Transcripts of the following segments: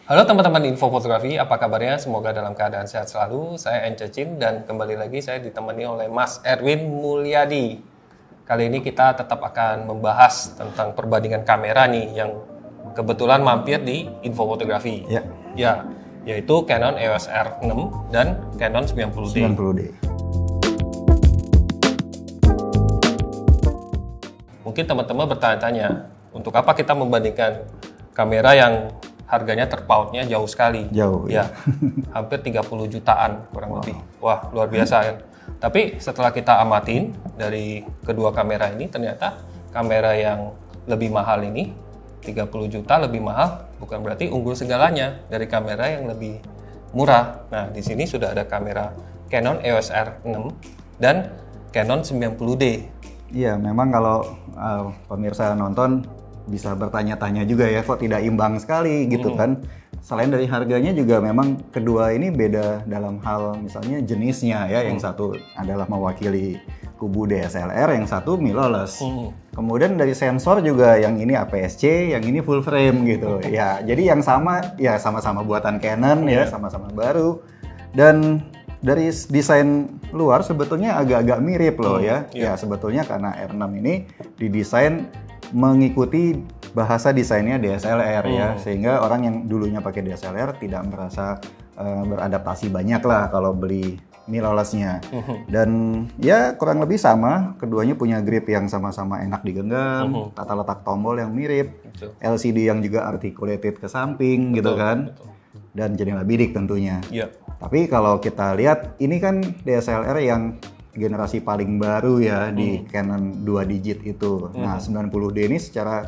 Halo teman-teman Info Fotografi, apa kabarnya? Semoga dalam keadaan sehat selalu. Saya Ence Cin dan kembali lagi saya ditemani oleh Mas Erwin Mulyadi. Kali ini kita tetap akan membahas tentang perbandingan kamera nih yang kebetulan mampir di Info Fotografi. Ya, yaitu Canon EOS R6 dan Canon 90D. 90D. Mungkin teman-teman bertanya-tanya, untuk apa kita membandingkan kamera yang harganya terpautnya jauh sekali. Jauh, ya. Hampir 30 jutaan kurang lebih. Wah, luar biasa kan. Tapi setelah kita amatin dari kedua kamera ini, ternyata kamera yang lebih mahal ini 30 juta lebih mahal bukan berarti unggul segalanya dari kamera yang lebih murah. Nah, di sini sudah ada kamera Canon EOS R6 dan Canon 90D. Iya, memang kalau pemirsa nonton bisa bertanya-tanya juga ya, kok tidak imbang sekali gitu kan. Selain dari harganya juga memang kedua ini beda dalam hal misalnya jenisnya ya. Yang satu adalah mewakili kubu DSLR, yang satu mirrorless. Kemudian dari sensor juga yang ini APS-C, yang ini full frame gitu. Ya, jadi yang sama ya sama-sama buatan Canon ya, sama-sama baru. Dan dari desain luar sebetulnya agak-agak mirip loh ya. Ya, sebetulnya karena R6 ini didesain mengikuti bahasa desainnya DSLR ya, sehingga orang yang dulunya pakai DSLR tidak merasa beradaptasi banyak lah kalau beli mirrorless-nya. Dan ya kurang lebih sama, keduanya punya grip yang sama-sama enak digenggam, tata letak tombol yang mirip, LCD yang juga articulated ke samping gitu kan, dan jendela bidik tentunya. Tapi kalau kita lihat ini kan DSLR yang generasi paling baru ya di Canon 2 digit itu. Nah, 90D ini secara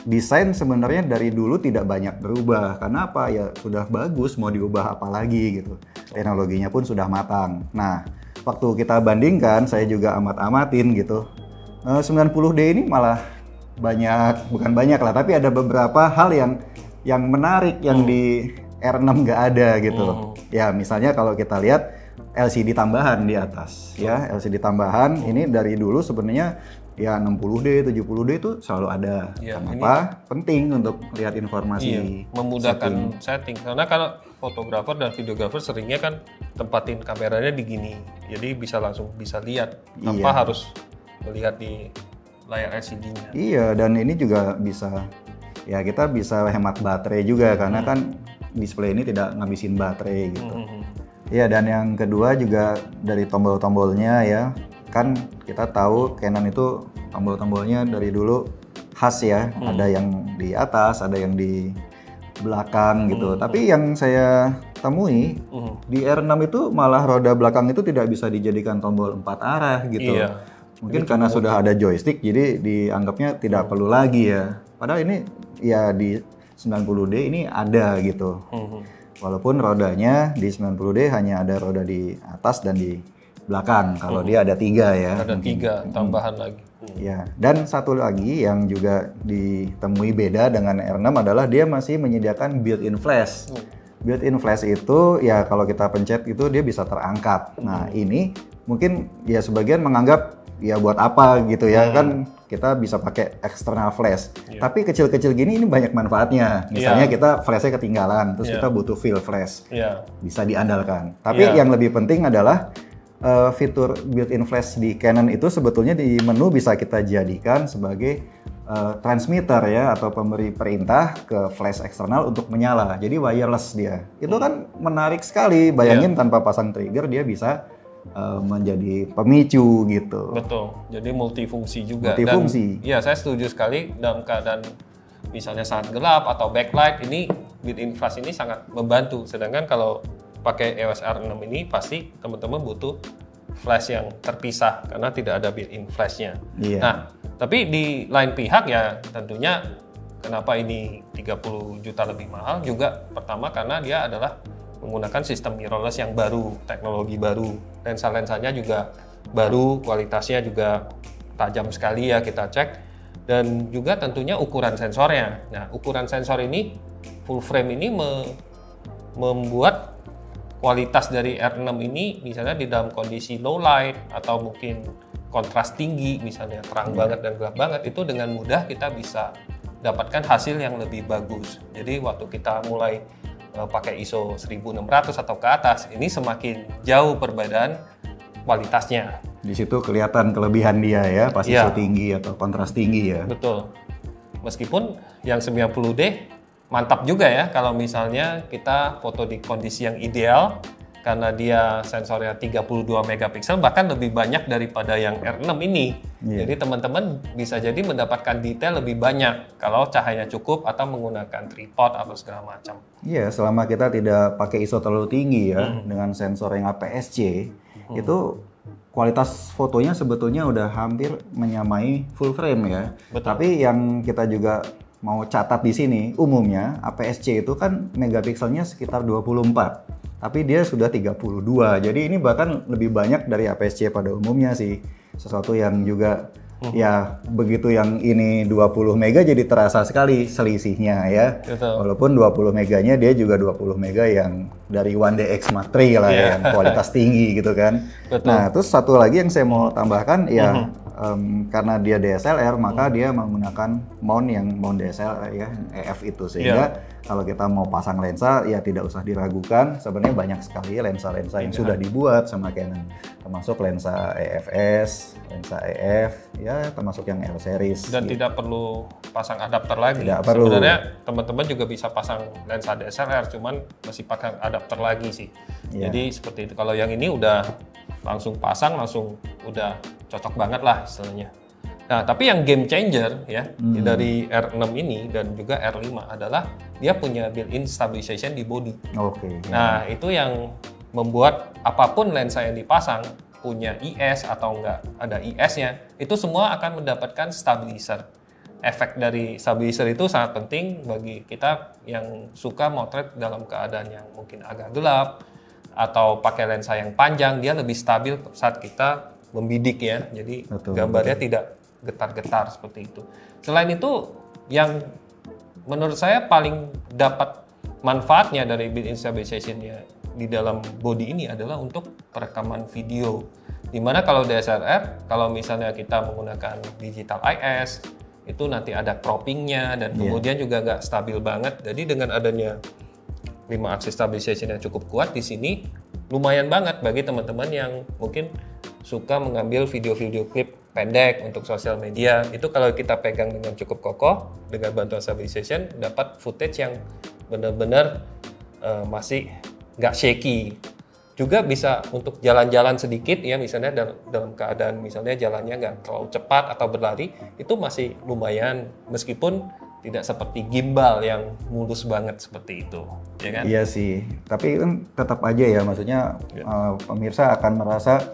desain sebenarnya dari dulu tidak banyak berubah. Karena apa? Ya sudah bagus, mau diubah apa lagi gitu. Teknologinya pun sudah matang. Nah, waktu kita bandingkan, saya juga amat-amatin gitu. 90D ini malah bukan banyak lah, tapi ada beberapa hal yang menarik yang di R6 nggak ada gitu. Ya, misalnya kalau kita lihat LCD tambahan di atas ya, LCD tambahan ini dari dulu sebenarnya ya 60D, 70D itu selalu ada. Kenapa? Penting untuk lihat informasi. Memudahkan setting. Karena kalau fotografer dan videografer seringnya kan tempatin kameranya di gini. Jadi bisa langsung bisa lihat tanpa harus melihat di layar LCD-nya. Iya, dan ini juga bisa ya kita bisa hemat baterai juga karena kan display ini tidak ngabisin baterai gitu. Iya, dan yang kedua juga dari tombol-tombolnya ya. Kan kita tahu Canon itu tombol-tombolnya dari dulu khas ya. Ada yang di atas, ada yang di belakang gitu. Tapi yang saya temui di R6 itu malah roda belakang itu tidak bisa dijadikan tombol 4 arah gitu. Mungkin karena sudah ada joystick jadi dianggapnya tidak perlu lagi ya. Padahal ini ya di 90D ini ada gitu. Walaupun rodanya di 90D hanya ada roda di atas dan di belakang. Kalau dia ada 3 ya. Ada 3 tambahan lagi. Ya, dan satu lagi yang juga ditemui beda dengan R6 adalah dia masih menyediakan built-in flash. Built-in flash itu ya kalau kita pencet itu dia bisa terangkat. Nah, ini mungkin ya sebagian menganggap ya buat apa gitu ya kan kita bisa pakai external flash. Tapi kecil-kecil gini ini banyak manfaatnya. Misalnya kita flashnya ketinggalan, terus kita butuh fill flash. Bisa diandalkan. Tapi yang lebih penting adalah fitur built-in flash di Canon itu sebetulnya di menu bisa kita jadikan sebagai transmitter ya atau pemberi perintah ke flash eksternal untuk menyala. Jadi wireless dia. Itu kan menarik sekali. Bayangin tanpa pasang trigger dia bisa menjadi pemicu gitu. Betul. Jadi multifungsi juga. Multifungsi. Dan, ya, saya setuju sekali dalam keadaan misalnya saat gelap atau backlight ini built-in flash ini sangat membantu. Sedangkan kalau pakai EOS R6 ini pasti teman-teman butuh flash yang terpisah karena tidak ada built-in flashnya. Nah, tapi di lain pihak ya tentunya kenapa ini 30 juta lebih mahal juga pertama karena dia adalah menggunakan sistem mirrorless yang baru, teknologi baru, lensa-lensanya juga baru, kualitasnya juga tajam sekali ya kita cek, dan juga tentunya ukuran sensornya. Nah, ukuran sensor ini full frame ini membuat kualitas dari R6 ini misalnya di dalam kondisi low light atau mungkin kontras tinggi, misalnya terang banget dan gelap banget, itu dengan mudah kita bisa dapatkan hasil yang lebih bagus. Jadi waktu kita mulai pakai ISO 1600 atau ke atas, ini semakin jauh perbedaan kualitasnya. Di situ kelihatan kelebihan dia ya, pas ISO tinggi atau kontras tinggi ya. Betul. Meskipun yang 90D mantap juga ya kalau misalnya kita foto di kondisi yang ideal, karena dia sensornya 32 megapiksel, bahkan lebih banyak daripada yang R6 ini. Jadi teman-teman bisa jadi mendapatkan detail lebih banyak kalau cahayanya cukup atau menggunakan tripod atau segala macam. Iya, selama kita tidak pakai ISO terlalu tinggi ya, dengan sensor yang APS-C, itu kualitas fotonya sebetulnya udah hampir menyamai full frame ya. Betul. Tapi yang kita juga mau catat di sini, umumnya APS-C itu kan megapikselnya sekitar 24. Tapi dia sudah 32, jadi ini bahkan lebih banyak dari APS-C pada umumnya sih. Sesuatu yang juga ya begitu yang ini 20 mega jadi terasa sekali selisihnya ya. Betul. Walaupun 20 meganya dia juga 20 mega yang dari One DX Mark III lah yang kualitas tinggi gitu kan. Betul. Nah terus satu lagi yang saya mau tambahkan ya karena dia DSLR maka dia menggunakan mount DSLR ya, EF itu sehingga kalau kita mau pasang lensa ya tidak usah diragukan, sebenarnya banyak sekali lensa-lensa yang sudah dibuat sama Canon, termasuk lensa EFS, lensa EF ya, termasuk yang L series dan gitu. tidak perlu pasang adapter lagi. Tidak perlu. Sebenarnya teman-teman juga bisa pasang lensa DSLR, cuman masih pakai adapter lagi sih. Jadi seperti itu. Kalau yang ini udah langsung pasang, langsung udah cocok banget lah istilahnya. Nah, tapi yang game changer ya dari R6 ini dan juga R5 adalah dia punya built-in stabilization di body. Oke. Nah, itu yang membuat apapun lensa yang dipasang punya IS atau enggak ada IS-nya, itu semua akan mendapatkan stabilizer. Efek dari stabilizer itu sangat penting bagi kita yang suka motret dalam keadaan yang mungkin agak gelap atau pakai lensa yang panjang, dia lebih stabil saat kita membidik ya. Jadi gambarnya tidak getar-getar seperti itu. Selain itu, yang menurut saya paling dapat manfaatnya dari built-in stabilization-nya di dalam body ini adalah untuk perekaman video. Dimana kalau DSLR, kalau misalnya kita menggunakan digital IS, itu nanti ada cropping-nya dan kemudian juga nggak stabil banget. Jadi dengan adanya 5 axis stabilization yang cukup kuat di sini, lumayan banget bagi teman-teman yang mungkin suka mengambil video-video klip pendek untuk sosial media. Itu kalau kita pegang dengan cukup kokoh, dengan bantuan stabilization, dapat footage yang benar-benar masih nggak shaky. Juga bisa untuk jalan-jalan sedikit ya, misalnya dalam keadaan misalnya jalannya nggak terlalu cepat atau berlari, itu masih lumayan meskipun tidak seperti gimbal yang mulus banget seperti itu, ya kan? Iya sih, tapi kan tetap aja ya, maksudnya pemirsa akan merasa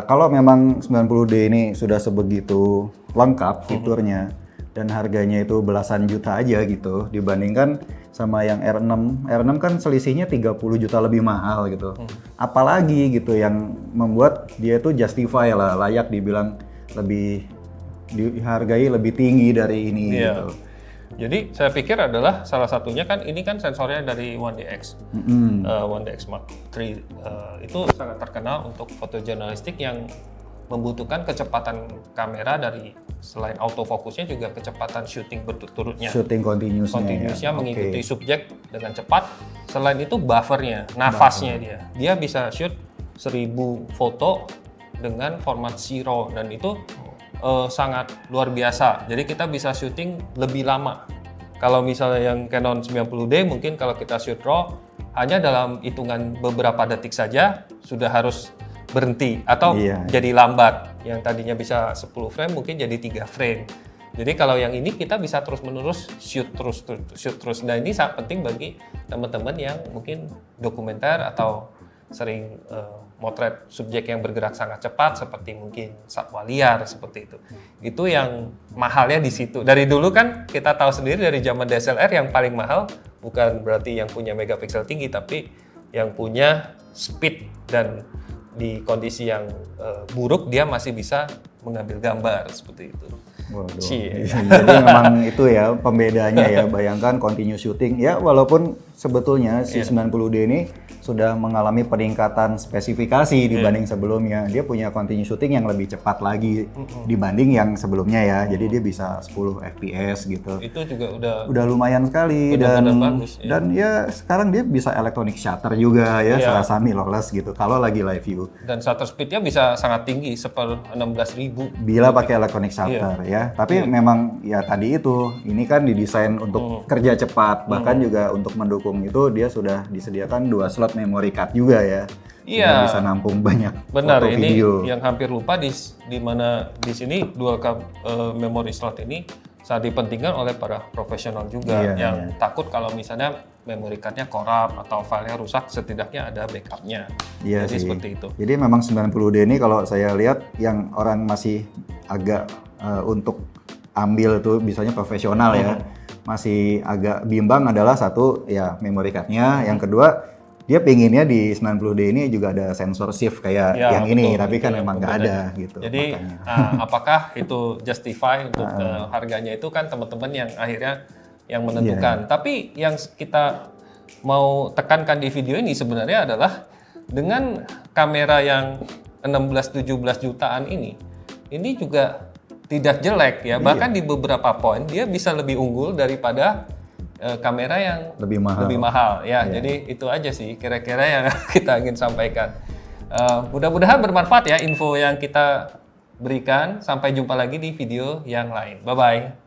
kalau memang 90D ini sudah sebegitu lengkap fiturnya dan harganya itu belasan juta aja gitu, dibandingkan sama yang R6. R6 kan selisihnya 30 juta lebih mahal gitu. Apalagi gitu yang membuat dia itu justify lah, layak dibilang lebih dihargai lebih tinggi dari ini gitu. Jadi saya pikir adalah salah satunya kan ini kan sensornya dari One DX, One DX Mark III itu sangat terkenal untuk fotojurnalistik yang membutuhkan kecepatan kamera dari selain autofokusnya juga kecepatan syuting berturut-turutnya. Syuting continuousnya mengikuti subjek dengan cepat. Selain itu buffernya, nafasnya dia bisa shoot 1000 foto dengan format zero dan itu sangat luar biasa. Jadi kita bisa syuting lebih lama. Kalau misalnya yang Canon 90D mungkin kalau kita shoot raw hanya dalam hitungan beberapa detik saja sudah harus berhenti atau jadi lambat. Yang tadinya bisa 10 frame mungkin jadi 3 frame. Jadi kalau yang ini kita bisa terus-menerus shoot terus. Dan ini sangat penting bagi teman-teman yang mungkin dokumenter atau sering motret subjek yang bergerak sangat cepat seperti mungkin satwa liar seperti itu. Itu yang mahalnya di situ. Dari dulu kan kita tahu sendiri dari zaman DSLR yang paling mahal bukan berarti yang punya megapiksel tinggi tapi yang punya speed dan di kondisi yang buruk dia masih bisa mengambil gambar seperti itu. Waduh. Cie. Jadi memang itu ya pembedanya ya. Bayangkan continuous shooting ya, walaupun sebetulnya si 90D ini sudah mengalami peningkatan spesifikasi dibanding sebelumnya. Dia punya continuous shooting yang lebih cepat lagi dibanding yang sebelumnya ya. Jadi dia bisa 10 FPS gitu. Itu juga udah lumayan sekali bagus, ya. Dan ya sekarang dia bisa electronic shutter juga ya, serasa mirrorless gitu kalau lagi live view. Dan shutter speednya bisa sangat tinggi, 16.000 bila pakai electronic shutter ya. Tapi memang ya tadi itu, ini kan didesain untuk kerja cepat, bahkan juga untuk mendukung itu dia sudah disediakan 2 slot memory card juga ya. Iya. Bisa nampung banyak benar, foto ini video. yang hampir lupa di mana di sini dual memory slot ini sangat dipentingkan oleh para profesional juga yang takut kalau misalnya memory card-nya korup atau filenya rusak, setidaknya ada backup-nya. Iya Jadi sih. seperti itu. Jadi memang 90D ini kalau saya lihat yang orang masih agak untuk ambil tuh misalnya profesional ya, masih agak bimbang adalah satu ya memory card-nya, yang kedua dia pengennya di 90D ini juga ada sensor shift kayak yang ini, tapi kan memang nggak ada gitu. Jadi apakah itu justify untuk harganya, itu kan teman-teman yang akhirnya yang menentukan. Tapi yang kita mau tekankan di video ini sebenarnya adalah dengan kamera yang 16-17 jutaan ini juga tidak jelek ya. Bahkan di beberapa poin dia bisa lebih unggul daripada kamera yang lebih mahal ya. Jadi itu aja sih kira-kira yang kita ingin sampaikan. Mudah-mudahan bermanfaat ya info yang kita berikan. Sampai jumpa lagi di video yang lain. Bye bye.